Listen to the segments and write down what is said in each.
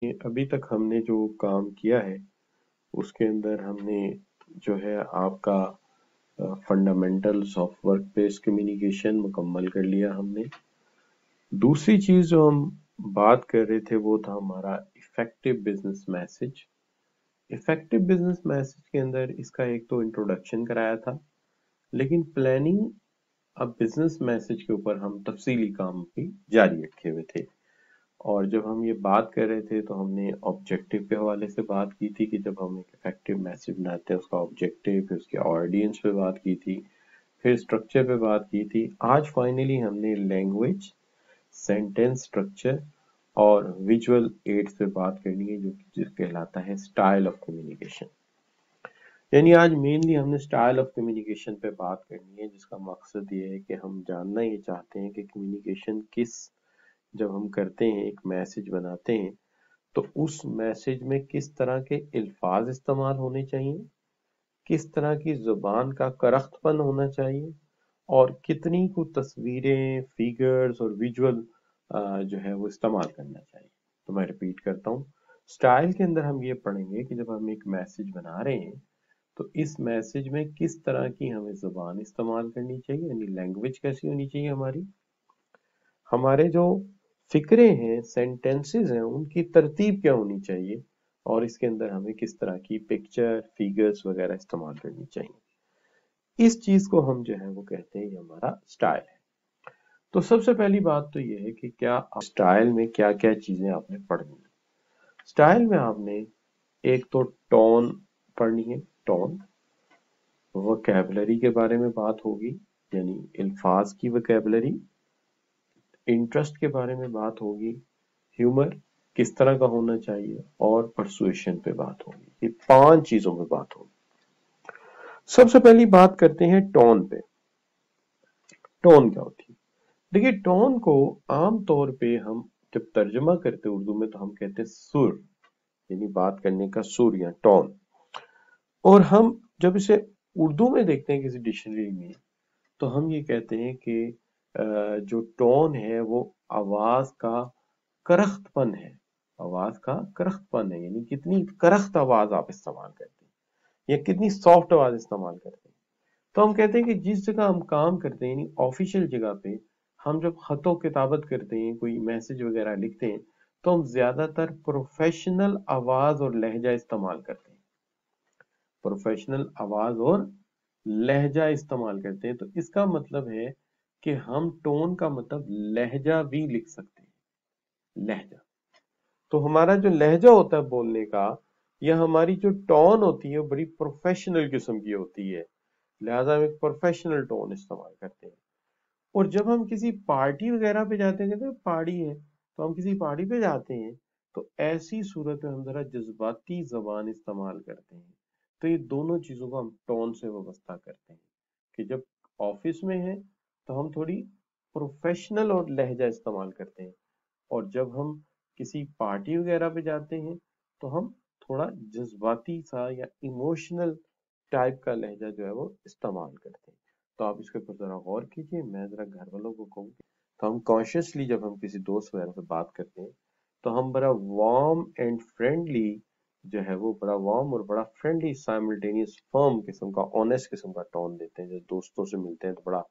ابھی تک ہم نے جو کام کیا ہے اس کے اندر ہم نے جو ہے آپ کا fundamentals of work base communication مکمل کر لیا ہم نے. دوسری چیز جو ہم بات کر رہے تھے وہ تھا ہمارا effective business message. Effective business message کے اندر اس کا ایک تو انٹروڈکشن کرایا تھا، لیکن پلاننگ اب بزنس میسج کے اوپر ہم تفصیلی کام بھی جاری رکھے ہوئے تھے. اور جب ہم یہ بات کر رہے تھے تو ہم نے آبجیکٹو کے حوالے سے بات کی تھی کہ جب ہم ایک افیکٹو میسج بناتے ہیں اس کا آبجیکٹو، پھر اس کے آڈینس پہ بات کی تھی، پھر اسٹرکچر پہ بات کی تھی. آج فائنلی ہم نے لینگویج، سینٹینس اسٹرکچر اور ویژول ایڈز پہ بات کرنی ہے جو کہلاتا ہے اسٹائل آف کمیونیکیشن. یعنی آج مینلی ہم نے اسٹائل آف کمیونیکیشن پہ بات کرنی ہے، جس کا مقصد یہ ہے کہ ہم جاننا یہ چاہتے ہیں کہ کمیونیکیشن جب ہم کرتے ہیں ایک میسج بناتے ہیں تو اس میسج میں کس طرح کے الفاظ استعمال ہونے چاہیے، کس طرح کی زبان کا کرخت پن ہونا چاہیے، اور کتنی کو تصویریں، فیگرز اور ویژول جو ہے وہ استعمال کرنا چاہیے. تو میں ریپیٹ کرتا ہوں، سٹائل کے اندر ہم یہ پڑھیں گے کہ جب ہم ایک میسج بنا رہے ہیں تو اس میسج میں کس طرح کی ہمیں زبان استعمال کرنی چاہیے، یعنی لینگویج کیسی ہونی چاہیے ہمارے جو فکرے ہیں، سینٹینسز ہیں، ان کی ترتیب کیا ہونی چاہیے، اور اس کے اندر ہمیں کس طرح کی پکچر، فیگرز وغیرہ استعمال کرنی چاہیے. اس چیز کو ہم جو ہے وہ کہتے ہیں یہ ہمارا سٹائل ہے. تو سب سے پہلی بات تو یہ ہے کہ کیا سٹائل میں کیا کیا چیزیں آپ نے پڑھنی ہیں. سٹائل میں آپ نے ایک تو ٹون پڑھنی ہے. ٹون، ووکیبلری کے بارے میں بات ہوگی، یعنی الفاظ کی ووکیبلری. انٹرسٹ کے بارے میں بات ہوگی، ہیومر کس طرح کا ہونا چاہیے، اور پرسویشن پہ بات ہوگی. یہ 5 چیزوں پہ بات ہوگی. سب سے پہلی بات کرتے ہیں ٹون پہ. ٹون کیا ہوتی ہے؟ دیکھیے، ٹون کو عام طور پہ ہم جب ترجمہ کرتے اردو میں تو ہم کہتے ہیں سر، یعنی بات کرنے کا سر یا ٹون. اور ہم جب اسے اردو میں دیکھتے ہیں کسی ڈکشنری میں تو ہم یہ کہتے ہیں کہ جو ٹون ہے وہ آواز کا کرخت پن ہے. آواز کا کرخت پن ہے، یعنی کتنی کرخت آواز آپ استعمال کرتے ہیں یا کتنی سافٹ آواز استعمال کرتے ہیں. تو ہم کہتے ہیں کہ جس جگہ ہم کام کرتے ہیں، یعنی آفیشیل جگہ پہ ہم جب خط و کتابت کرتے ہیں، کوئی میسج وغیرہ لکھتے ہیں، تو ہم زیادہ تر پروفیشنل آواز اور لہجہ استعمال کرتے ہیں. پروفیشنل آواز اور لہجہ استعمال کرتے ہیں. تو اس کا مطلب ہے کہ ہم ٹون کا مطلب لہجہ بھی لکھ سکتے ہیں. لہجہ، تو ہمارا جو لہجہ ہوتا ہے بولنے کا، یا ہماری جو ٹون ہوتی ہے بڑی پروفیشنل قسم کی ہوتی ہے، لہذا ہم ایک پروفیشنل ٹون استعمال کرتے ہیں. اور جب ہم کسی پارٹی وغیرہ پہ جاتے ہیں، کہتے ہیں پارٹی ہے تو ہم کسی پارٹی پہ جاتے ہیں تو ایسی صورت میں ہم ذرا جذباتی زبان استعمال کرتے ہیں. تو یہ دونوں چیزوں کو ہم ٹون سے وابستہ کرتے ہیں کہ جب آفس میں ہیں تو ہم تھوڑی پروفیشنل اور لہجہ استعمال کرتے ہیں، اور جب ہم کسی پارٹی وغیرہ پہ جاتے ہیں تو ہم تھوڑا جذباتی سا یا ایموشنل ٹائپ کا لہجہ جو ہے وہ استعمال کرتے ہیں. تو آپ اس کے اوپر ذرا غور کیجئے. میں ذرا گھر والوں کو کہوں گی تو ہم کانشیسلی جب ہم کسی دوست وغیرہ سے بات کرتے ہیں تو ہم بڑا وارم اینڈ فرینڈلی جو ہے وہ بڑا وارم اور بڑا فرینڈلی سائملٹینیس فرم قسم کا، آنیسٹ قسم کا ٹون دیتے ہیں. جب دوستوں سے ملتے ہیں تو بڑا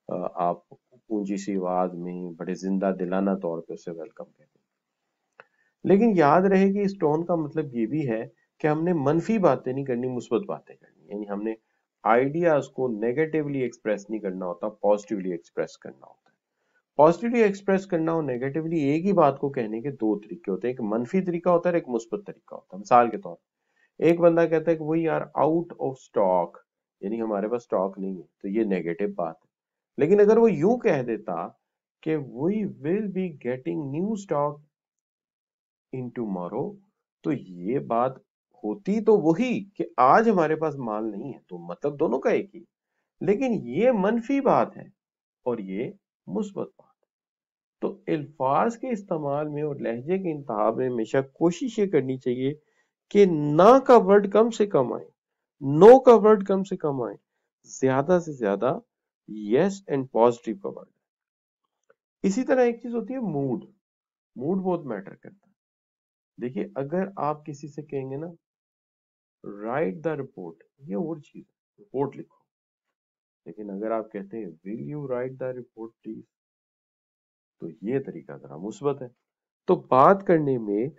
آپ اونچی سی آواز میں بڑے زندہ دلانہ طور پہ اسے ویلکم کہتے ہیں. لیکن یاد رہے کہ اس ٹون کا مطلب یہ بھی ہے کہ ہم نے منفی باتیں نہیں کرنی، مثبت باتیں کرنی. یعنی ہم نے آئیڈیاز کو نیگیٹیولی ایکسپریس نہیں کرنا ہوتا، پازیٹیولی ایکسپریس کرنا ہوتا ہے. پازیٹیولی ایکسپریس کرنا اور نیگیٹیولی ایک ہی بات کو کہنے کے 2 طریقے ہوتے ہیں. ایک منفی طریقہ ہوتا ہے اور ایک مثبت طریقہ ہوتا ہے. مثال کے طور پر ایک بندہ کہتا ہے کہ we are out of stock, یعنی ہمارے پاس سٹاک نہیں ہے، تو یہ نیگیٹو بات ہے. لیکن اگر وہ یوں کہہ دیتا کہ we will be getting new stock in tomorrow, تو یہ بات ہوتی تو وہی کہ آج ہمارے پاس مال نہیں ہے، تو مطلب دونوں کا ایک ہی. لیکن یہ منفی بات ہے اور یہ مثبت بات. تو الفاظ کے استعمال میں اور لہجے کے انتخاب میں ہمیشہ کوشش یہ کرنی چاہیے کہ نہ کا ورڈ کم سے کم آئے، نو کا ورڈ کم سے کم آئے، زیادہ سے زیادہ یس اینڈ پازیٹیو کا ورڈ. اسی طرح ایک چیز ہوتی ہے موڈ. موڈ بہت میٹر کرتا ہے. देखिए अगर आप किसी से कहेंगे ना राइट द रिपोर्ट, ये और चीज है, रिपोर्ट लिखो, लेकिन अगर आप कहते हैं will you right the report please, तो ये तरीका जरा मुस्बत है। तो बात करने में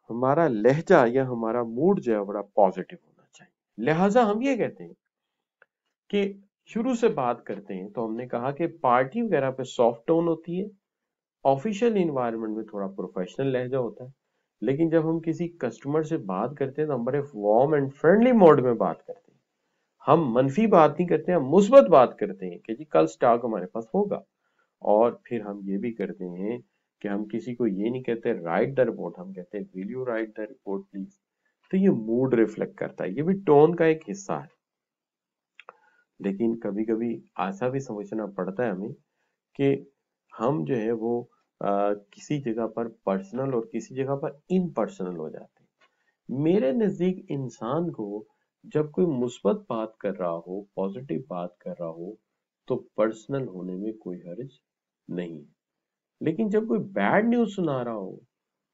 हमारा लहजा या हमारा मूड जो है बड़ा पॉजिटिव होना चाहिए। लिहाजा हम ये कहते हैं कि शुरू से बात करते हैं तो हमने कहा कि पार्टी वगैरह पे सॉफ्ट टोन होती है, ऑफिशियल इन्वायरमेंट में थोड़ा प्रोफेशनल लहजा होता है, लेकिन जब हम किसी कस्टमर से बात करते हैं तो हम बड़े वार्म एंड फ्रेंडली मोड में बात करते हैं। हम मनफी बात नहीं करते हैं, हम मुस्बत बात करते हैं कि जी कल स्टॉक हमारे पास होगा। और फिर हम ये भी करते हैं कि हम किसी को ये नहीं कहते राइट द रिपोर्ट, हम कहते हैं will you right the report please. तो ये मूड रिफ्लेक्ट करता है, ये भी टोन का एक हिस्सा है। लेकिन कभी कभी ऐसा भी समझना पड़ता है हमें कि हम जो है वो किसी जगह पर पर्सनल और किसी जगह पर इम्पर्सनल हो जाते हैं। मेरे नजदीक इंसान को जब कोई मुस्बत बात कर रहा हो, पॉजिटिव बात कर रहा हो, तो पर्सनल होने में कोई हर्ज नहीं है। लेकिन जब कोई बैड न्यूज सुना रहा हो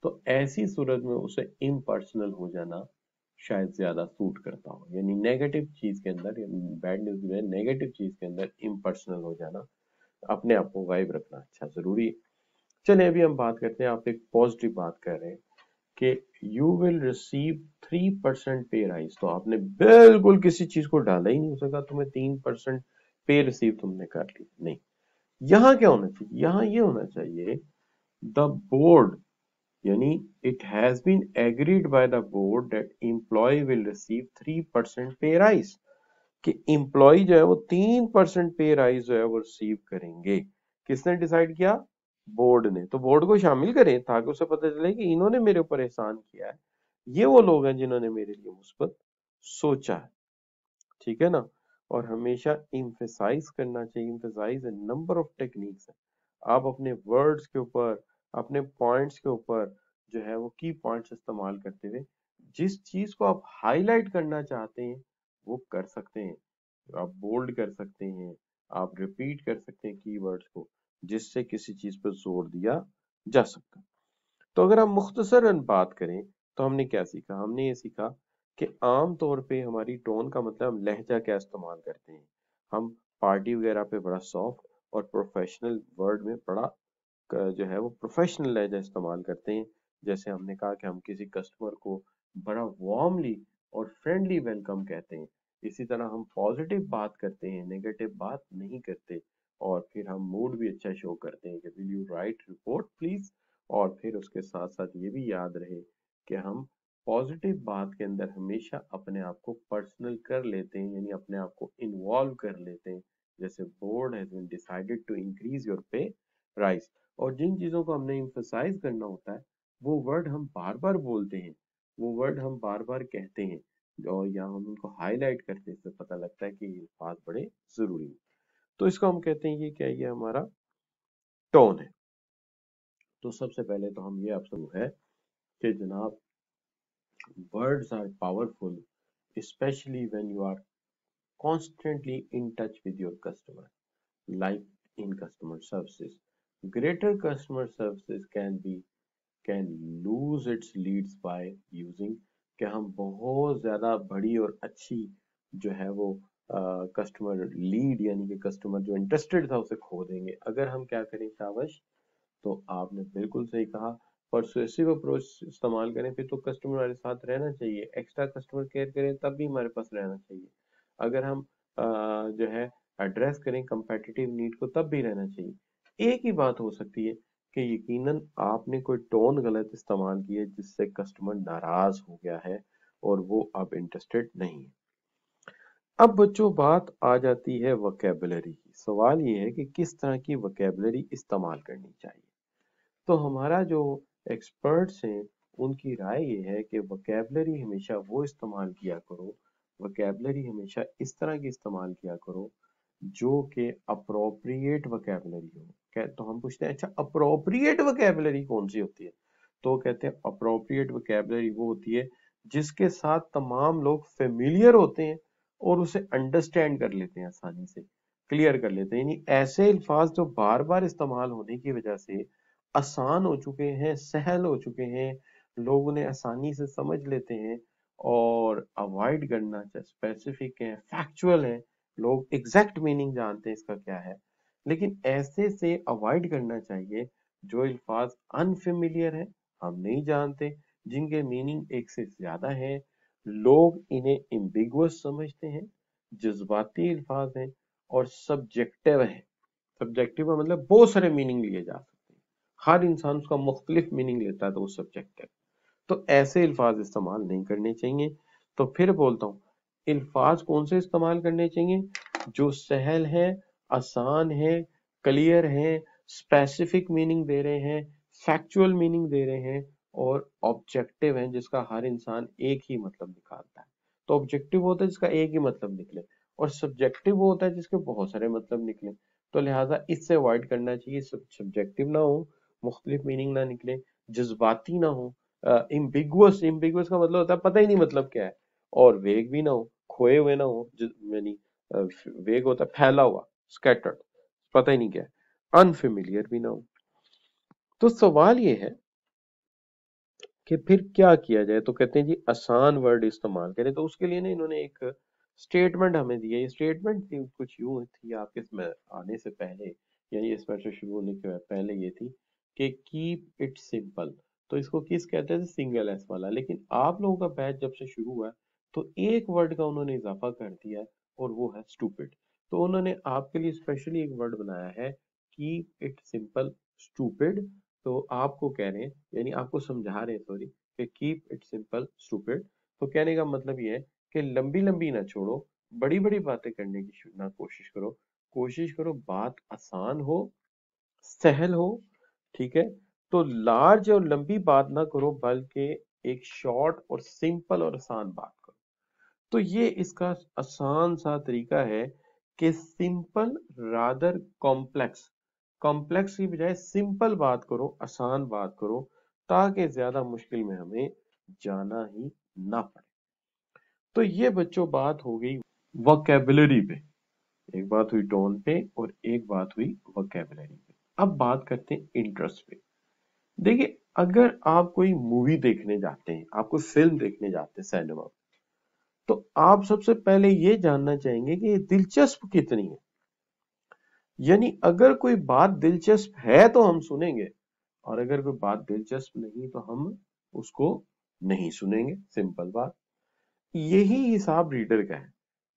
तो ऐसी सूरत में उसे इम्पर्सनल हो जाना शायद ज्यादा सूट करता हो, यानी नेगेटिव चीज के अंदर, बैड न्यूज में नेगेटिव चीज के अंदर इम्पर्सनल हो जाना, अपने आप को गायब रखना अच्छा जरूरी है। चलिए अभी हम बात करते हैं, आप एक पॉजिटिव बात कर रहे हैं कि you will receive 3% pay rise, तो आपने बिल्कुल किसी चीज को डाला ही नहीं, हो सका तुम्हें 3% पे रिसीव तुमने कर ली, नहीं। यहां क्या होना चाहिए, यहां ये होना चाहिए द बोर्ड, यानी it has been agreed by the board that employ will receive 3% pay rise, कि एम्प्लॉय जो है वो 3% पे राइज जो है वो रिसीव करेंगे। किसने डिसाइड किया, बोर्ड ने। तो बोर्ड को शामिल करें ताकि उसे पता चले कि इन्होंने मेरे ऊपर एहसान किया है, ये वो लोग हैं जिन्होंने मेरे लिए मुस्बत सोचा है, ठीक है ना। और हमेशा इम्फेसाइज करना चाहिए, emphasise A number of techniques है। आप अपने वर्ड्स के ऊपर, अपने पॉइंट्स के ऊपर जो है वो की पॉइंट्स इस्तेमाल करते हुए जिस चीज को आप हाईलाइट करना चाहते हैं वो कर सकते हैं। आप बोल्ड कर सकते हैं, आप रिपीट कर सकते हैं कीवर्ड्स को, जिससे किसी चीज पर जोर दिया जा सकता है। तो अगर हम मुख्तसरन बात करें तो हमने क्या सीखा, हमने ये सीखा कि आम तौर पे हमारी टोन का मतलब हम लहजा क्या इस्तेमाल करते हैं। हम पार्टी वगैरह पे बड़ा सॉफ्ट और प्रोफेशनल वर्ड में बड़ा जो है वो प्रोफेशनल लहजा इस्तेमाल करते हैं। जैसे हमने कहा कि हम किसी कस्टमर को बड़ा वार्मली और फ्रेंडली वेलकम कहते हैं। इसी तरह हम पॉजिटिव बात करते हैं, नेगेटिव बात नहीं करते। और फिर हम मूड भी अच्छा शो करते हैं कि will you right report please. और फिर उसके साथ साथ ये भी याद रहे कि हम पॉजिटिव बात के अंदर हमेशा अपने आप को पर्सनल कर लेते हैं, यानी अपने आप को इन्वॉल्व कर लेते हैं। जैसे board has been decided to increase your pay raise, और जिन चीजों को हमने इम्फेसाइज करना होता है वो वर्ड हम बार बार बोलते हैं, वो वर्ड हम बार बार कहते हैं, और या हम उनको हाईलाइट करते हैं, इससे पता लगता है कि ये बात बड़े जरूरी है। तो इसको हम कहते हैं ये क्या है, ये हमारा टोन है। तो सबसे पहले तो हम ये आपसे है कि जनाब words are powerful, especially when you are constantly in touch with your customer, like in customer services. Greater customer services can lose its leads by using, कि हम बहुत ज्यादा बड़ी और अच्छी जो है वो कस्टमर लीड, यानी कि कस्टमर जो इंटरेस्टेड था उसे खो देंगे अगर हम क्या करें शाबाश। तो आपने बिल्कुल सही कहा, परसुएसिव अप्रोच इस्तेमाल करें, फिर तो कस्टमर हमारे साथ रहना चाहिए, एक्स्ट्रा कस्टमर केयर करें तब भी हमारे पास रहना चाहिए। अगर हम जो है एड्रेस करें कंपेटिटिव नीड को तब भी रहना चाहिए। एक ही बात हो सकती है कि यकीनन आपने कोई टोन गलत इस्तेमाल की है जिससे कस्टमर नाराज हो गया है और वो अब इंटरेस्टेड नहीं है। अब बच्चों बात आ जाती है वोकैबुलरी की। सवाल ये है कि किस तरह की वोकैबुलरी इस्तेमाल करनी चाहिए। तो हमारा जो एक्सपर्ट्स हैं उनकी राय ये है कि वोकैबुलरी हमेशा वो इस्तेमाल किया करो, वोकैबुलरी हमेशा इस तरह की इस्तेमाल किया करो जो कि अप्रोप्रिएट वोकैबुलरी हो। तो हम पूछते हैं अच्छा अप्रोप्रिएट वोकैबुलरी कौन सी होती है, तो कहते हैं अप्रोप्रिएट वोकैबुलरी वो होती है जिसके साथ तमाम लोग फेमिलियर होते हैं और उसे अंडरस्टैंड कर लेते हैं, आसानी से क्लियर कर लेते हैं। यानी ऐसे अल्फाज जो बार बार इस्तेमाल होने की वजह से आसान हो चुके हैं, सहल हो चुके हैं, लोग उन्हें आसानी से समझ लेते हैं और अवॉइड करना चाहिए। स्पेसिफिक है, फैक्चुअल है, लोग एग्जैक्ट मीनिंग जानते हैं इसका क्या है, लेकिन ऐसे से अवॉइड करना चाहिए जो अल्फाज अनफेमिलियर है, हम नहीं जानते, जिनके मीनिंग एक से ज्यादा है, लोग इन्हें एम्बिगुअस समझते हैं, जज्बाती अल्फाज हैं और सब्जेक्टिव है। सब्जेक्टिव का मतलब बहुत सारे मीनिंग लिए जा सकते हैं, हर इंसान उसका मुख्तलिफ मीनिंग लेता है तो वो सब्जेक्टिव। तो ऐसे अल्फाज इस्तेमाल नहीं करने चाहिए। तो फिर बोलता हूँ, अल्फाज कौन से इस्तेमाल करने चाहिए? जो सहल है, आसान है, क्लियर है, स्पेसिफिक मीनिंग दे रहे हैं, फैक्चुअल मीनिंग दे रहे हैं और ऑब्जेक्टिव है जिसका हर इंसान एक ही मतलब निकालता है। तो ऑब्जेक्टिव होता है जिसका एक ही मतलब निकले और सब्जेक्टिव वो होता है जिसके बहुत सारे मतलब निकले। तो लिहाजा इससे अवॉइड करना चाहिए, सब्जेक्टिव ना हो, मुख्तलिफ मीनिंग ना निकले, जज्बाती ना हो, इम्बिगुअस, इम्बिगुअस का मतलब होता है पता ही नहीं मतलब क्या है, और वेग भी ना हो, खोए हुए ना हो, यानी वेग होता है फैला हुआ, स्कैटर्ड, पता ही नहीं क्या है, अनफेमिलियर भी ना हो। तो सवाल ये है कि फिर क्या किया जाए? तो कहते हैं जी आसान वर्ड इस्तेमाल करें। तो उसके लिए ना इन्होंने एक स्टेटमेंट हमें दी है। ये स्टेटमेंट थी कुछ यूं थी, आपके इसमें आने से पहले या ये स्पेशल शुरू होने के पहले ये थी कि कीप इट सिंपल। तो इसको किस कहते हैं? सिंगल एस वाला। लेकिन आप लोगों का बैच जब से शुरू हुआ है तो एक वर्ड का उन्होंने इजाफा कर दिया है और वो है स्टूपिड। तो उन्होंने आपके लिए स्पेशली एक वर्ड बनाया है, कीप इट सिंपल स्टूपिड। तो आपको कह रहे हैं, यानी आपको समझा रहे हैं, सॉरी, कि कीप इट सिंपल स्टूपिड। तो कहने का मतलब ये है कि लंबी लंबी ना छोड़ो, बड़ी बड़ी बातें करने की ना कोशिश करो बात आसान हो, सहल हो, ठीक है? तो लार्ज और लंबी बात ना करो, बल्कि एक शॉर्ट और सिंपल और आसान बात करो। तो ये इसका आसान सा तरीका है कि सिंपल रादर कॉम्प्लेक्स, कॉम्प्लेक्स की बजाय सिंपल बात करो, आसान बात करो, ताकि ज्यादा मुश्किल में हमें जाना ही ना पड़े। तो ये बच्चों बात हो गई वोकैबुलरी पे, एक बात हुई टोन पे और एक बात हुई वोकैबुलरी पे। अब बात करते हैं इंटरेस्ट पे। देखिए, अगर आप कोई मूवी देखने जाते हैं, आप कोई फिल्म देखने जाते हैं सिनेमा, तो आप सबसे पहले ये जानना चाहेंगे कि ये दिलचस्प कितनी है। यानी अगर कोई बात दिलचस्प है तो हम सुनेंगे, और अगर कोई बात दिलचस्प नहीं तो हम उसको नहीं सुनेंगे, सिंपल बात। यही हिसाब रीडर का है।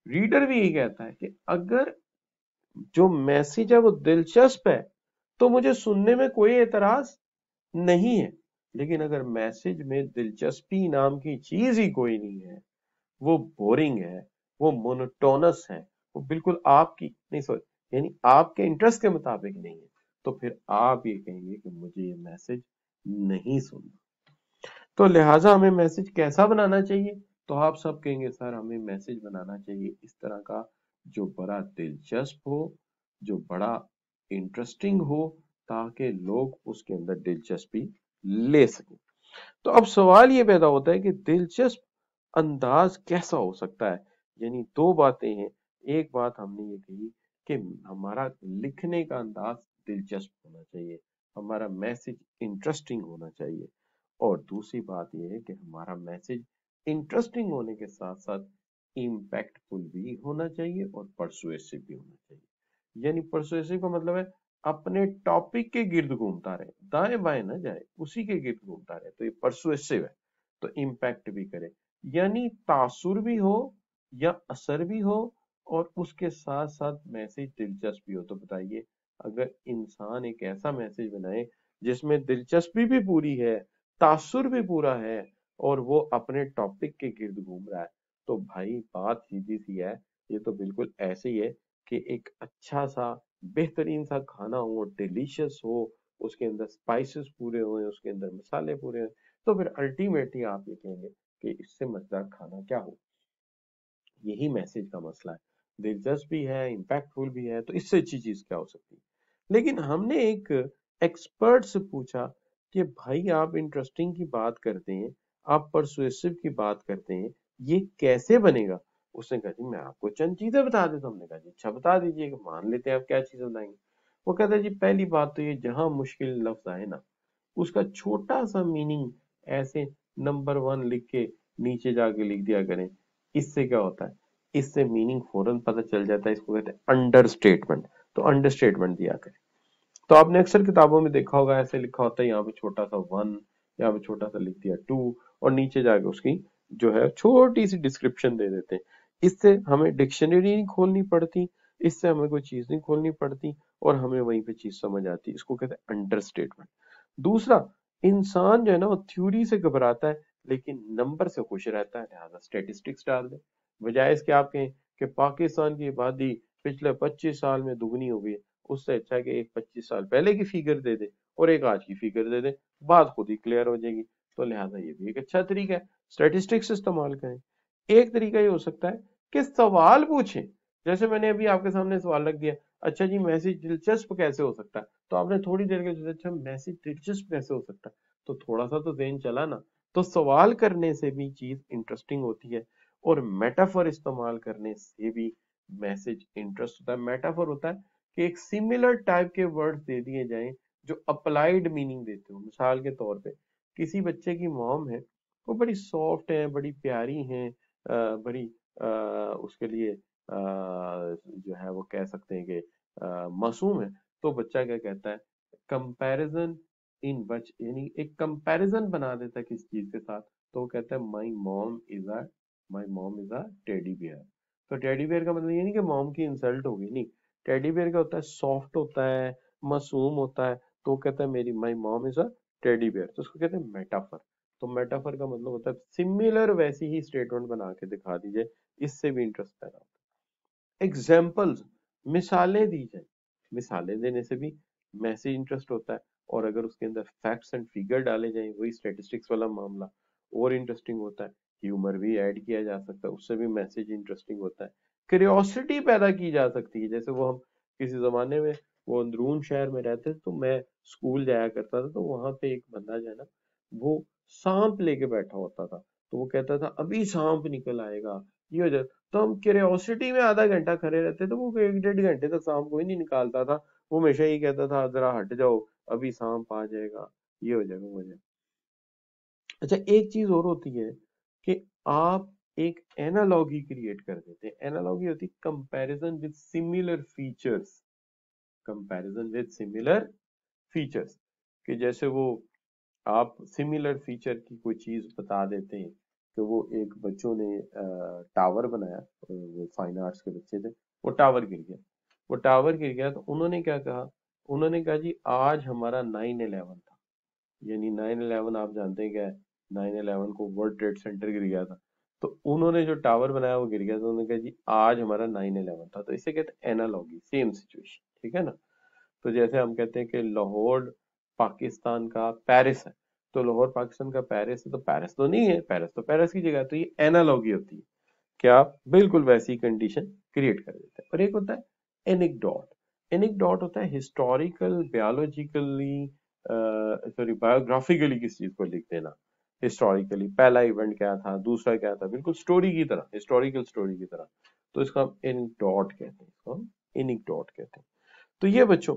रीडर भी यही कहता है कि अगर जो मैसेज है वो दिलचस्प है तो मुझे सुनने में कोई एतराज नहीं है, लेकिन अगर मैसेज में दिलचस्पी नाम की चीज ही कोई नहीं है, वो बोरिंग है, वो मोनोटोनस है, वो बिल्कुल आपकी नहीं, सॉरी, यानी आपके इंटरेस्ट के मुताबिक नहीं है, तो फिर आप ये कहेंगे कि मुझे ये मैसेज नहीं सुनना। तो लिहाजा हमें मैसेज कैसा बनाना चाहिए? तो आप सब कहेंगे सर हमें मैसेज बनाना चाहिए इस तरह का, जो बड़ा दिलचस्प हो, जो बड़ा इंटरेस्टिंग हो, ताकि लोग उसके अंदर दिलचस्पी ले सकें। तो अब सवाल ये पैदा होता है कि दिलचस्प अंदाज कैसा हो सकता है? यानी दो बातें हैं। एक बात हमने ये कही कि हमारा लिखने का अंदाज दिलचस्प होना चाहिए, हमारा मैसेज इंटरेस्टिंग होना चाहिए, और दूसरी बात यह है कि हमारा मैसेज इंटरेस्टिंग होने के साथ साथ इम्पैक्टफुल भी होना चाहिए और परसुएसिव भी होना चाहिए। यानी परसुएसिव का मतलब है अपने टॉपिक के गिर्द घूमता रहे, दाएं बाएं ना जाए, उसी के गिर्द घूमता रहे, तो ये परसुएसिव है। तो इम्पैक्ट भी करे, यानी तासुर भी हो या असर भी हो और उसके साथ साथ मैसेज दिलचस्प भी हो। तो बताइए, अगर इंसान एक ऐसा मैसेज बनाए जिसमें दिलचस्पी भी पूरी है, तासुर भी पूरा है और वो अपने टॉपिक के गिर्द घूम रहा है, तो भाई बात सीधी सी है, ये तो बिल्कुल ऐसे ही है कि एक अच्छा सा बेहतरीन सा खाना हो, डिलीशियस हो, उसके अंदर स्पाइसेस पूरे हुए, उसके अंदर मसाले पूरे हुए, तो फिर अल्टीमेटली आप ये कहेंगे कि इससे मजेदार खाना क्या हो। यही मैसेज का मसला है, दिलचस्प भी है, इम्पैक्टफुल भी है, तो इससे अच्छी चीज क्या हो सकती है? लेकिन हमने एक एक्सपर्ट से पूछा कि भाई आप इंटरेस्टिंग की बात करते हैं, आप परसुएसिव की बात करते हैं, ये कैसे बनेगा? उसने कहा जी मैं आपको चंद चीजें बता देता हूँ। हमने कहा जी अच्छा बता दीजिए, मान लेते हैं आप क्या चीजें बताएंगे। वो कहता है जी पहली बात तो ये जहां मुश्किल लफ्ज आए ना उसका छोटा सा मीनिंग ऐसे नंबर 1 लिख के नीचे जाके लिख दिया करें। इससे क्या होता है, इससे मीनिंग फौरन पता चल जाता है। इसको कहते हैं अंडर स्टेटमेंट। तो अंडर स्टेटमेंट दिया करें। तो आपने अक्सर किताबों में देखा होगा ऐसे लिखा होता है, यहाँ पे छोटा सा 1, यहाँ पे छोटा सा लिख दिया 2 और नीचे जाके उसकी जो है छोटी सी डिस्क्रिप्शन दे देते हैं। इससे हमें डिक्शनरी नहीं खोलनी पड़ती, इससे हमें कोई चीज नहीं खोलनी पड़ती और हमें वहीं पे चीज समझ आती है। इसको कहते हैं अंडर स्टेटमेंट। दूसरा, इंसान जो है ना वो थ्योरी से घबराता है लेकिन नंबर से खुश रहता है, लिहाजा स्टेटिस्टिक्स डाल दे। बजाय इसके आप कहें कि पाकिस्तान की आबादी पिछले 25 साल में दुगनी हो गई है, उससे अच्छा है कि एक 25 साल पहले की फिगर दे दे और एक आज की फिगर दे दे, बात खुद ही क्लियर हो जाएगी। तो लिहाजा ये भी एक अच्छा तरीका है, स्टैटिस्टिक्स इस्तेमाल करें। एक तरीका ये हो सकता है कि सवाल पूछें। जैसे मैंने अभी आपके सामने सवाल रख दिया, अच्छा जी मैसेज दिलचस्प कैसे हो सकता है, तो आपने थोड़ी देर के सोचा अच्छा मैसेज दिलचस्प कैसे हो सकता है, तो थोड़ा सा तो ज़हन चला ना। तो सवाल करने से भी चीज इंटरेस्टिंग होती है और मेटाफर इस्तेमाल करने से भी मैसेज इंटरेस्ट होता है। मेटाफर होता है कि एक सिमिलर टाइप के वर्ड्स दे दिए जाएं जो अप्लाइड मीनिंग देते हो। मिसाल के तौर पे किसी बच्चे की मॉम है, वो बड़ी सॉफ्ट है, बड़ी प्यारी है, बड़ी उसके लिए जो है वो कह सकते हैं कि मासूम है। तो बच्चा क्या कहता है, कंपैरिजन इन बच यानी एक कंपैरिजन बना देता है किस चीज के साथ। तो वो कहता है my mom is a teddy bear. तो टेडी बियर का मतलब ये नहीं कि मॉम की इंसल्ट होगी, नहीं। टेडी बियर का होता है सॉफ्ट होता है, मासूम होता है। तो वो कहता है मेरी my mom is a teddy bear. तो उसको कहते हैं मेटाफर। तो मेटाफर का मतलब होता है सिमिलर वैसी ही स्टेटमेंट बना के दिखा दीजिए, इससे भी इंटरेस्ट पैदा होता है। एग्जाम्पल्स, मिसालें दी जाए, मिसालें देने से भी मैसेज इंटरेस्ट होता है। और अगर उसके अंदर फैक्ट्स एंड फिगर डाले जाएं, वही स्टेटिस्टिक्स वाला मामला, और इंटरेस्टिंग होता है। ह्यूमर भी ऐड किया जा सकता है, उससे भी मैसेज इंटरेस्टिंग होता है। क्यूरियोसिटी पैदा की जा सकती है। जैसे वो हम किसी जमाने में वो अंदरून शहर में रहते थे, तो मैं स्कूल जाया करता था, तो वहां पे एक बंदा जो है ना वो सांप लेके बैठा होता था। तो वो कहता था अभी सांप निकल आएगा, ये हो जाए। तो हम क्यूरियोसिटी में आधा घंटा खड़े रहते थे, वो 1 डेढ़ घंटे तक सांप कोई नहीं निकालता था। वो हमेशा ही कहता था जरा हट जाओ, अभी सांप आ जाएगा, ये हो जाएगा, वो हो जाएगा। अच्छा, एक चीज और होती है कि आप एक एनालॉगी क्रिएट कर देते हैं। एनालॉगी होती है comparison with similar features. Comparison with similar features, कि जैसे वो आप सिमिलर फीचर की कोई चीज बता देते हैं कि वो एक बच्चों ने टावर बनाया, वो फाइन आर्ट्स के बच्चे थे, वो टावर गिर गया। वो टावर गिर गया तो उन्होंने क्या कहा, उन्होंने कहा जी आज हमारा 9/11 था। यानी 9/11 आप जानते हैं क्या है, 9/11 को वर्ल्ड ट्रेड सेंटर गिर गया था। तो उन्होंने जो टावर बनाया वो गिर गया, तो उन्होंने कहा जी आज हमारा 9/11 था। तो इसे कहते हैं एनालॉगी, सेम सिचुएशन, ठीक है ना। तो जैसे हम कहते हैं कि लाहौर पाकिस्तान का पेरिस है, तो लाहौर पाकिस्तान का पेरिस है, तो पेरिस तो नहीं है, पेरिस तो पेरिस की जगह है। तो ये एनालॉगी होती है कि आप बिल्कुल वैसी कंडीशन क्रिएट कर देते हैं। और एक होता है एनिकडोट। एनिकडोट होता है हिस्टोरिकल, बायोलॉजिकली, सॉरी बायोग्राफिकली किस चीज को लिख देना। हिस्टोरिकली पहला इवेंट क्या था, दूसरा क्या था, बिल्कुल स्टोरी की तरह, हिस्टोरिकल स्टोरी की तरह। तो इसको हम एनिकडोट कहते हैं, इसको हम एनिकडोट कहते हैं। तो ये बच्चों,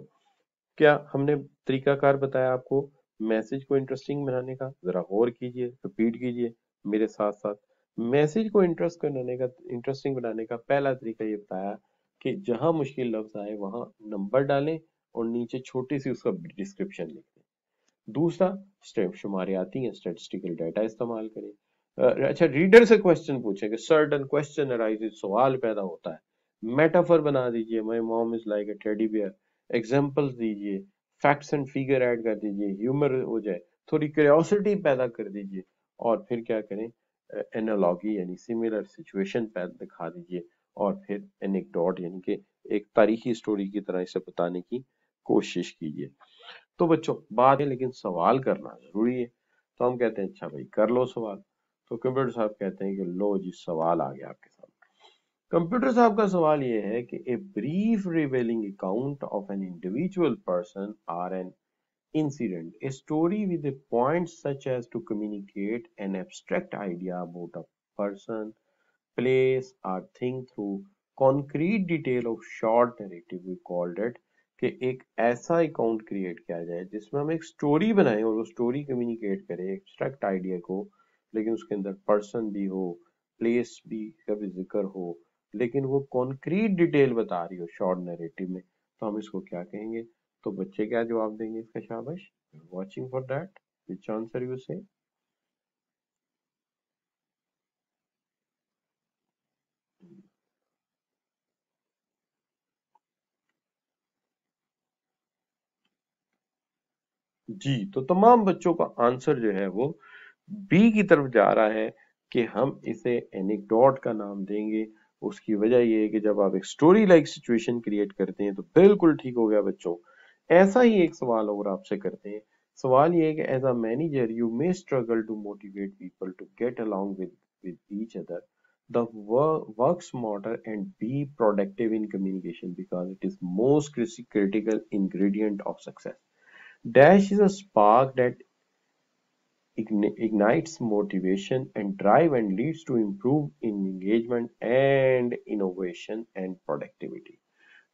क्या हमने तरीकाकार बताया आपको मैसेज को इंटरेस्टिंग बनाने का। जरा गौर कीजिए, रिपीट कीजिए मेरे साथ साथ। मैसेज को इंटरेस्टिंग बनाने का पहला तरीका ये बताया कि जहां मुश्किल लफ्ज आए वहां नंबर डालें और नीचे छोटी सी उसका डिस्क्रिप्शन लिख दें। दूसरा, स्टेप शुमारी आती है, स्टेटिस्टिकल डाटा इस्तेमाल करें। अच्छा, रीडर से क्वेश्चन पूछे कि सर्टन क्वेश्चन अराइजेस, सवाल पैदा होता है। मेटाफर बना दीजिए, my mom is like a teddy bear. Examples दीजिए, फैक्ट्स एंड फिगर ऐड कर दीजिए, ह्यूमर हो जाए, थोड़ी क्यूरियोसिटी पैदा कर दीजिए। और फिर क्या करें, एनालॉगी यानी सिमिलर सिचुएशन पैदा दिखा दीजिए। और फिर एनेक्डोट यानी कि एक तारीखी स्टोरी की तरह इसे बताने की कोशिश कीजिए। तो बच्चों बात है, लेकिन सवाल करना जरूरी है। तो हम कहते हैं अच्छा भाई कर लो सवाल। तो कंप्यूटर साहब कहते हैं कि लो जी सवाल आ गया आपके सामने। कंप्यूटर साहब का सवाल ये है कि a brief revealing account of an individual person or an incident, a story with a point such as to communicate an abstract idea about a person, place, or thing through concrete detail of short narrative. We called it कि एक ऐसा account create किया जाए जिसमें हम एक story बनाएं और वो स्टोरी कम्युनिकेट करे एब्स्ट्रैक्ट आइडिया को, लेकिन उसके अंदर पर्सन भी हो, प्लेस भी का भी जिक्र हो, लेकिन वो कॉन्क्रीट डिटेल बता रही हो शॉर्ट नैरेटिव में, तो हम इसको क्या कहेंगे? तो बच्चे क्या जवाब देंगे इसका? शाबाश, watching for that, which answer you से? जी, तो तमाम बच्चों का आंसर जो है वो बी की तरफ जा रहा है कि हम इसे एनेक्डोट का नाम देंगे। उसकी वजह ये है कि जब आप एक स्टोरी लाइक सिचुएशन क्रिएट करते हैं तो बिल्कुल ठीक हो गया बच्चों। ऐसा ही एक सवाल और आपसे करते हैं। सवाल ये है कि as a manager you may struggle to motivate people to get along with each other, the work smarter and be productive in communication because it is most critical ingredient of success. Dash is a spark that ignites motivation and drive and leads to improve in engagement and innovation and productivity.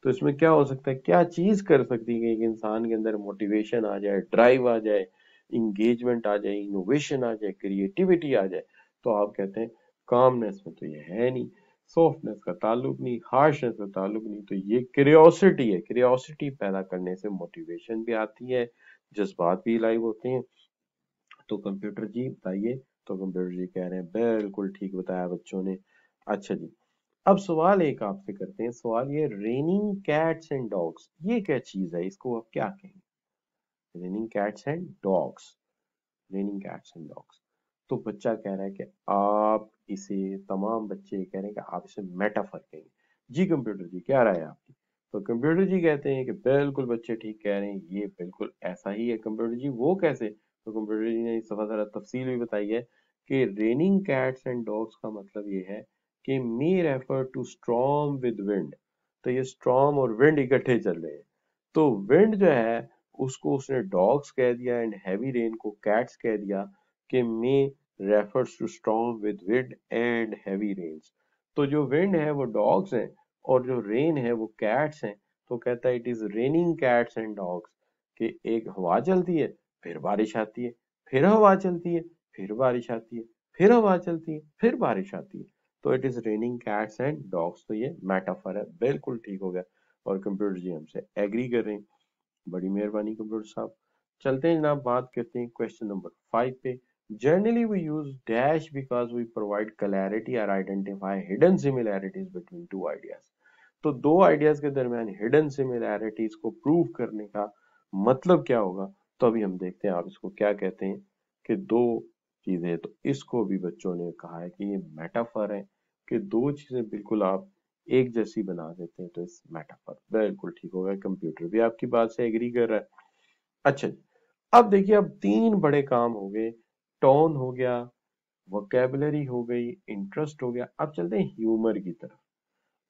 तो इसमें क्या हो सकता है, क्या चीज कर सकती है कि एक इंसान के अंदर मोटिवेशन आ जाए, ड्राइव आ जाए, इंगेजमेंट आ जाए, इनोवेशन आ जाए, क्रिएटिविटी आ जाए? तो आप कहते हैं कामनेस में तो ये है नहीं, सॉफ्टनेस का ताल्लुक नहीं, हार्शनेस का ताल्लुक नहीं, तो ये क्यूरियोसिटी है। क्यूरियोसिटी पैदा करने से मोटिवेशन भी आती है, जज्बात भी लाइव होते हैं। तो कंप्यूटर जी बताइए। तो कंप्यूटर जी कह रहे हैं बिल्कुल ठीक बताया बच्चों ने। अच्छा जी, अब सवाल एक आपसे करते हैं। सवाल ये, रेनिंग कैट्स एंड डॉग्स, ये क्या चीज है? इसको आप क्या कहेंगे? Raining cats and dogs, raining cats and dogs. तो बच्चा कह रहा है कि आप इसे, तमाम बच्चे कह रहे हैं कि आप इसे मेटाफर कहेंगे। जी कंप्यूटर जी क्या राय है आपकी? तो कंप्यूटर जी कहते हैं कि बिल्कुल बच्चे ठीक कह रहे हैं, ये बिल्कुल ऐसा ही है। कंप्यूटर जी वो कैसे? तो कंप्यूटर जी ने सफा जरा तफसील भी बताई है कि रेनिंग कैट्स एंड डॉग्स का मतलब ये है कि may refer to storm with wind. तो ये स्टॉर्म और विंड इकट्ठे चल रहे हैं। तो विंड जो है उसको उसने डॉग्स कह दिया एंड हैवी रेन को कैट्स कह दिया कि may refers to storm with wind and heavy rains. तो जो विंड है वो डॉग्स हैं और जो रेन है वो कैट्स हैं। तो कहता है it is raining cats and dogs, कि एक हवा चलती है फिर बारिश आती है, फिर हवा चलती है फिर बारिश आती है, फिर हवा चलती है फिर बारिश आती है। तो it is raining cats and dogs. तो ये मेटाफर है, बिल्कुल ठीक हो गया और कंप्यूटर जी हमसे एग्री कर रहे हैं। बड़ी मेहरबानी कंप्यूटर साहब। चलते हैं जनाब, बात करते हैं क्वेश्चन नंबर 5 पे। Generally we use dash because we provide clarity और identify hidden similarities between two ideas. तो दो आइडियाज के दरमियान हिडन सिमिलैरिटीज को प्रूव करने का मतलब क्या होगा? तो अभी हम देखते हैं आप इसको क्या कहते हैं कि दो चीजें। तो इसको भी बच्चों ने कहा है कि ये मेटाफर है, कि दो चीजें बिल्कुल आप एक जैसी बना देते हैं, तो इस मेटाफर। बिल्कुल ठीक होगा, कंप्यूटर भी आपकी बात से एग्री कर रहा है। अच्छा जी, अब देखिए, अब तीन बड़े काम हो गए। टोन हो गया, वोकैबुलरी हो गई, इंटरेस्ट हो गया। अब चलते हैं ह्यूमर की तरफ।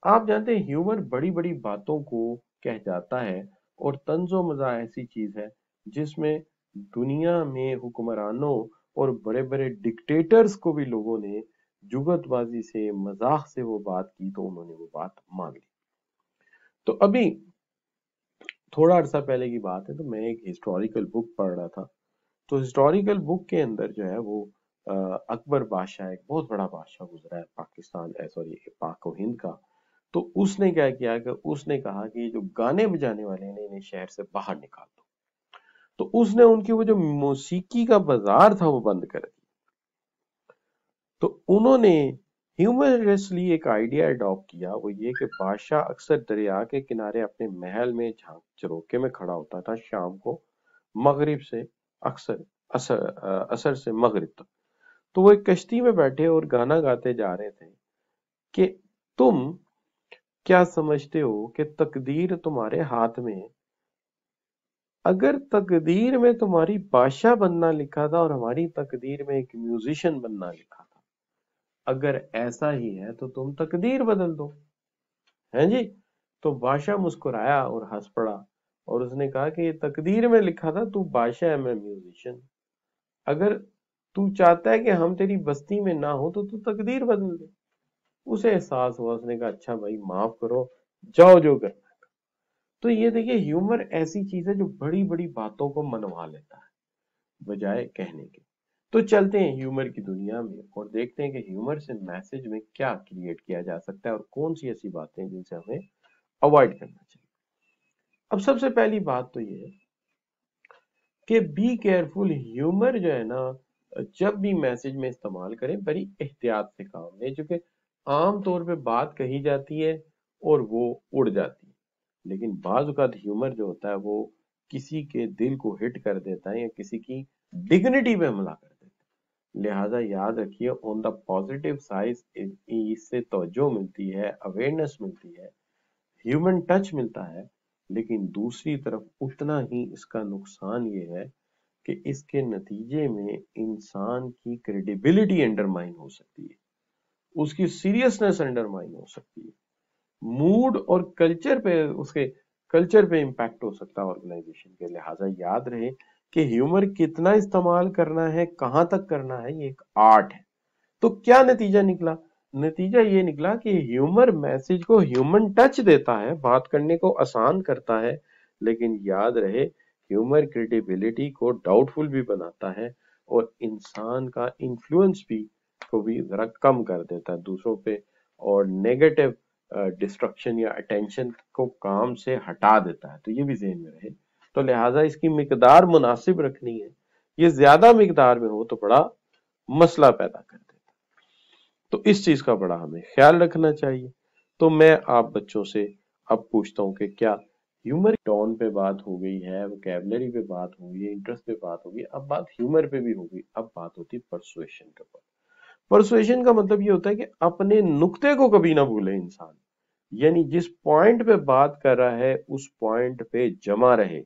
आप जानते हैं ह्यूमर बड़ी बड़ी बातों को कह जाता है और तंजो मजा ऐसी चीज है जिसमें दुनिया में हुक्मरानों और बड़े बड़े डिक्टेटर्स को भी लोगों ने जुगतबाजी से, मजाक से वो बात की तो उन्होंने वो बात मान ली। तो अभी थोड़ा अरसा पहले की बात है, तो मैं एक हिस्टोरिकल बुक पढ़ रहा था। तो हिस्टोरिकल बुक के अंदर जो है वो अकबर बादशाह, एक बहुत बड़ा बादशाह गुजरा है पाकिस्तान, सॉरी पाक और हिंद का। तो उसने क्या किया कि उसने कहा कि जो गाने बजाने वाले हैं इन्हें शहर से बाहर निकाल दो। तो उसने उनकी वो जो मौसीकी का बाजार था वो बंद कर दिया। तो उन्होंने ह्यूमरसली एक आइडिया अडॉप्ट किया, वो ये कि बादशाह अक्सर दरिया के किनारे अपने महल में झांक चौराहे में खड़ा होता था शाम को, मगरिब से अक्सर असर से मगरिब तक। तो वो एक कश्ती में बैठे और गाना गाते जा रहे थे कि तुम क्या समझते हो कि तकदीर तुम्हारे हाथ में है? अगर तकदीर में तुम्हारी बादशाह बनना लिखा था और हमारी तकदीर में एक म्यूजिशियन बनना लिखा था, अगर ऐसा ही है तो तुम तकदीर बदल दो, हैं जी? तो बादशाह मुस्कुराया और हंस पड़ा और उसने कहा कि ये तकदीर में लिखा था तू बादशाह है, मैं म्यूजिशियन। अगर तू चाहता है कि हम तेरी बस्ती में ना हो तो तू तकदीर बदल दे। उसे एहसास हुआ, उसने कहा अच्छा भाई माफ करो, जाओ जो करना। तो ये देखिए ह्यूमर ऐसी चीज है जो बड़ी बड़ी बातों को मनवा लेता है बजाय कहने के। तो चलते हैं ह्यूमर की दुनिया में और देखते हैं कि ह्यूमर से मैसेज में क्या क्रिएट किया जा सकता है और कौन सी ऐसी बातें हैं जिनसे हमें अवॉइड करना चाहिए। अब सबसे पहली बात तो ये है कि बी केयरफुल, ह्यूमर जो है ना जब भी मैसेज में इस्तेमाल करें बड़ी एहतियात से काम लें, क्योंकि आम तौर पे बात कही जाती है और वो उड़ जाती है, लेकिन बाज औक़ात ह्यूमर जो होता है वो किसी के दिल को हिट कर देता है या किसी की डिग्निटी पे हमला कर देता है। लिहाजा याद रखिए, ऑन द पॉजिटिव साइड इससे तवज्जो मिलती है, अवेयरनेस मिलती है, ह्यूमन टच मिलता है, लेकिन दूसरी तरफ उतना ही इसका नुकसान ये है कि इसके नतीजे में इंसान की क्रेडिबिलिटी अंडरमाइन हो सकती है, उसकी सीरियसनेस अंडरमाइन हो सकती है, मूड और कल्चर पे इम्पैक्ट हो सकता है ऑर्गेनाइजेशन के। लिहाजा याद रहे कि ह्यूमर कितना इस्तेमाल करना है, कहां तक करना है, ये एक आर्ट है। तो क्या नतीजा निकला? नतीजा ये निकला कि ह्यूमर मैसेज को ह्यूमन टच देता है, बात करने को आसान करता है, लेकिन याद रहे ह्यूमर क्रेडिबिलिटी को डाउटफुल भी बनाता है और इंसान का इन्फ्लुएंस भी जरा कम कर देता है दूसरों पे, और नेगेटिव डिस्ट्रक्शन या अटेंशन को काम से हटा देता है। तो ये भी ज़हन में रहे। तो लिहाजा इसकी मिकदार मुनासिब रखनी है, ये ज्यादा मिकदार में हो तो बड़ा मसला पैदा कर देता है। तो इस चीज का बड़ा हमें ख्याल रखना चाहिए। तो मैं आप बच्चों से अब पूछता हूं कि क्या ह्यूमर टोन पे बात हो गई है, वोकैबुलरी पे बात हो गई है, इंटरेस्ट पे बात हो गई, अब बात ह्यूमर पे भी हो गई, अब बात होती है परसुएशन के ऊपर। परसुएशन का मतलब ये होता है कि अपने नुक्ते को कभी ना भूले इंसान, यानी जिस पॉइंट पे बात कर रहा है उस पॉइंट पे जमा रहे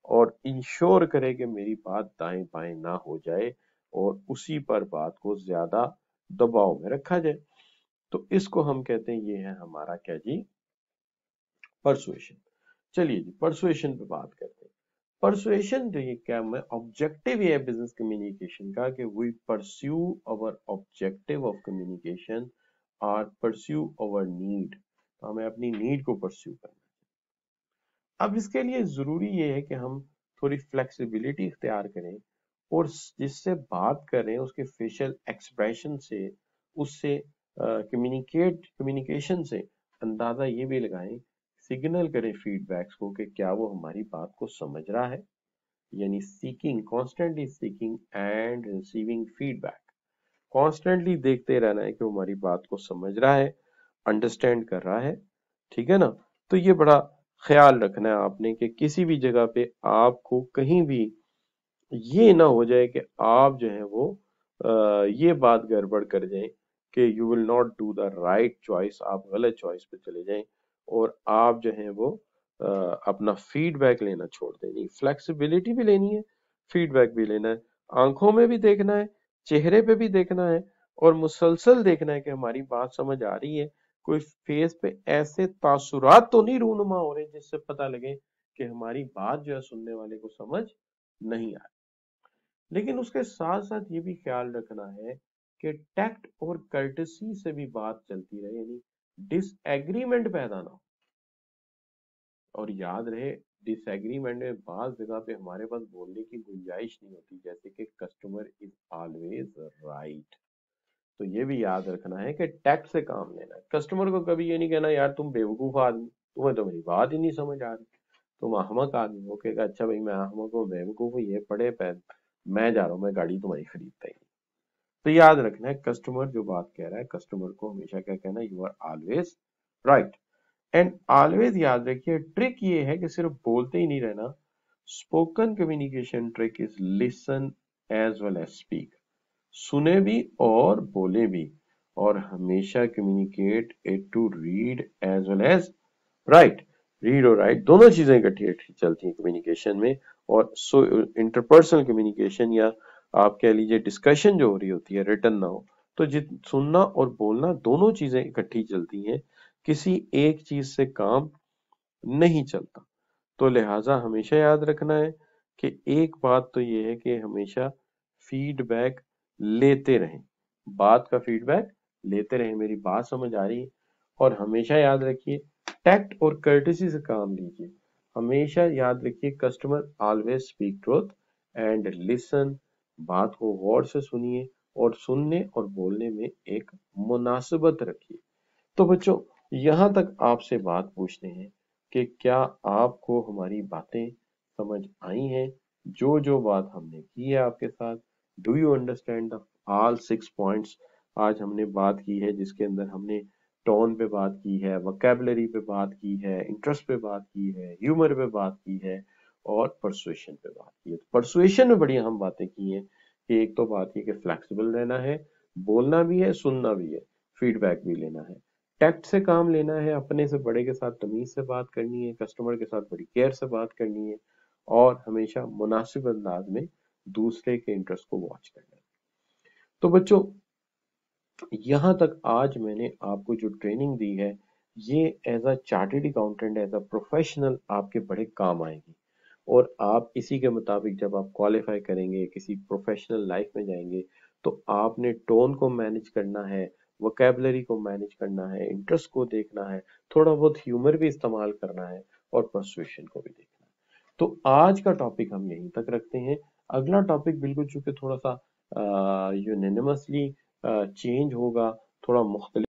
और इंश्योर करे कि मेरी बात दाएं बाएं ना हो जाए और उसी पर बात को ज्यादा दबाव में रखा जाए। तो इसको हम कहते हैं, ये है हमारा क्या जी, परसुएशन। चलिए जी परसुएशन पे बात करते हैं। परसुएशन जो ये क्या है, ऑब्जेक्टिव ये है बिजनेस कम्युनिकेशन का कि we pursue our objective of communication और परस्यू अवर नीड। तो हमें अपनी नीड को परस्यू करना है। अब इसके लिए जरूरी ये है कि हम थोड़ी फ्लेक्सिबिलिटी इख्तियार करें और जिससे बात कर रहे हैं उसके फेशियल एक्सप्रेशन से, उससे कम्युनिकेशन से अंदाजा ये भी लगाएं, सिग्नल करें फीडबैक्स को कि क्या वो हमारी बात को समझ रहा है, यानी seeking, constantly seeking and receiving feedback. Constantly देखते रहना है कि वो हमारी बात को समझ रहा है, अंडरस्टैंड कर रहा है, ठीक है ना। तो ये बड़ा ख्याल रखना है आपने कि किसी भी जगह पे आपको कहीं भी ये ना हो जाए कि आप जो है वो ये बात गड़बड़ कर जाएं कि you will not do the right choice, आप गलत चॉइस पे चले जाएं और आप जो है वो अपना फीडबैक लेना छोड़ दें। नहीं, फ्लेक्सिबिलिटी भी लेनी है, फीडबैक भी लेना है, आंखों में भी देखना है, चेहरे पे भी देखना है और मुसलसल देखना है कि हमारी बात समझ आ रही है। कोई फेस पे ऐसे तासुरात तो नहीं रूनुमा हो रहे जिससे पता लगे कि हमारी बात जो है सुनने वाले को समझ नहीं आ रही। लेकिन उसके साथ साथ ये भी ख्याल रखना है कि टैक्ट और कर्टसी से भी बात चलती रहे, यानी डिसएग्रीमेंट पैदा ना हो। और याद रहे डिसएग्रीमेंट में बाज जगह पे हमारे पास बोलने की गुंजाइश नहीं होती, जैसे कि कस्टमर इज ऑलवेज राइट। तो ये भी याद रखना है कि टैक्ट से काम लेना है। कस्टमर को कभी ये नहीं कहना यार तुम बेवकूफ आदमी, तुम्हें तो मेरी बात ही नहीं समझ आ रही, तुम अहमक आदमी हो। कहेगा अच्छा भाई मैं अहमक हूँ, बेवकूफ हूँ, ये पड़े पैर, मैं जा रहा हूँ, मैं गाड़ी तुम्हारी खरीदता ही नहीं। तो याद रखना है कस्टमर जो बात कह रहा है, कस्टमर को हमेशा क्या कहना है, you are always right. And always याद रखिए ट्रिक ये है कि सिर्फ बोलते ही नहीं रहना। Spoken communication trick is listen as well as speak, सुने भी और बोले भी, और हमेशा communicate it to read as well as write. Read और राइट दोनों चीजें इकट्ठी चलती हैं कम्युनिकेशन में। और इंटरपर्सनल कम्युनिकेशन या आप कह लीजिए डिस्कशन जो हो रही होती है, रिटन ना हो, तो सुनना और बोलना दोनों चीजें इकट्ठी चलती हैं, किसी एक चीज से काम नहीं चलता। तो लिहाजा हमेशा याद रखना है कि एक बात तो ये है कि हमेशा फीडबैक लेते रहें, बात का फीडबैक लेते रहें, मेरी बात समझ आ रही है। और हमेशा याद रखिए टैक्ट और कर्टेसी से काम लीजिए। हमेशा याद रखिए, customer always speak truth and listen. बात को गौर से सुनिए और सुनने और बोलने में एक मुनासिबत रखिए। तो बच्चों, यहाँ तक आपसे बात पूछते हैं कि क्या आपको हमारी बातें समझ आई हैं? जो जो बात हमने की है आपके साथ, do you understand the all 6 points? आज हमने बात की है जिसके अंदर हमने टोन पे बात की है, वोकैबुलरी पे बात की है, इंटरेस्ट पे बात की है, ह्यूमर पे बात की है और परसुएशन पे बात की है। तो परसुएशन में बड़ी अहम बातें की हैं कि एक तो बात ये कि फ्लेक्सिबल रहना है, बोलना भी है, सुनना भी है, फीडबैक भी लेना है, टैक्ट से काम लेना है, अपने से बड़े के साथ तमीज से बात करनी है, कस्टमर के साथ बड़ी केयर से बात करनी है और हमेशा मुनासिब अंदाज में दूसरे के इंटरेस्ट को वॉच करना है। तो बच्चों, यहाँ तक आज मैंने आपको जो ट्रेनिंग दी है, ये as a chartered accountant, as a professional आपके बड़े काम आएगी और आप इसी के मुताबिक जब आप क्वालिफाई करेंगे, किसी प्रोफेशनल लाइफ में जाएंगे, तो आपने टोन को मैनेज करना है, वोकैबुलरी को मैनेज करना है, इंटरेस्ट को देखना है, थोड़ा बहुत ह्यूमर भी इस्तेमाल करना है और परसुएशन को भी देखना है। तो आज का टॉपिक हम यहीं तक रखते हैं। अगला टॉपिक बिल्कुल चूंकि थोड़ा सा यूनानिमसली चेंज होगा, थोड़ा मुख्तलिफ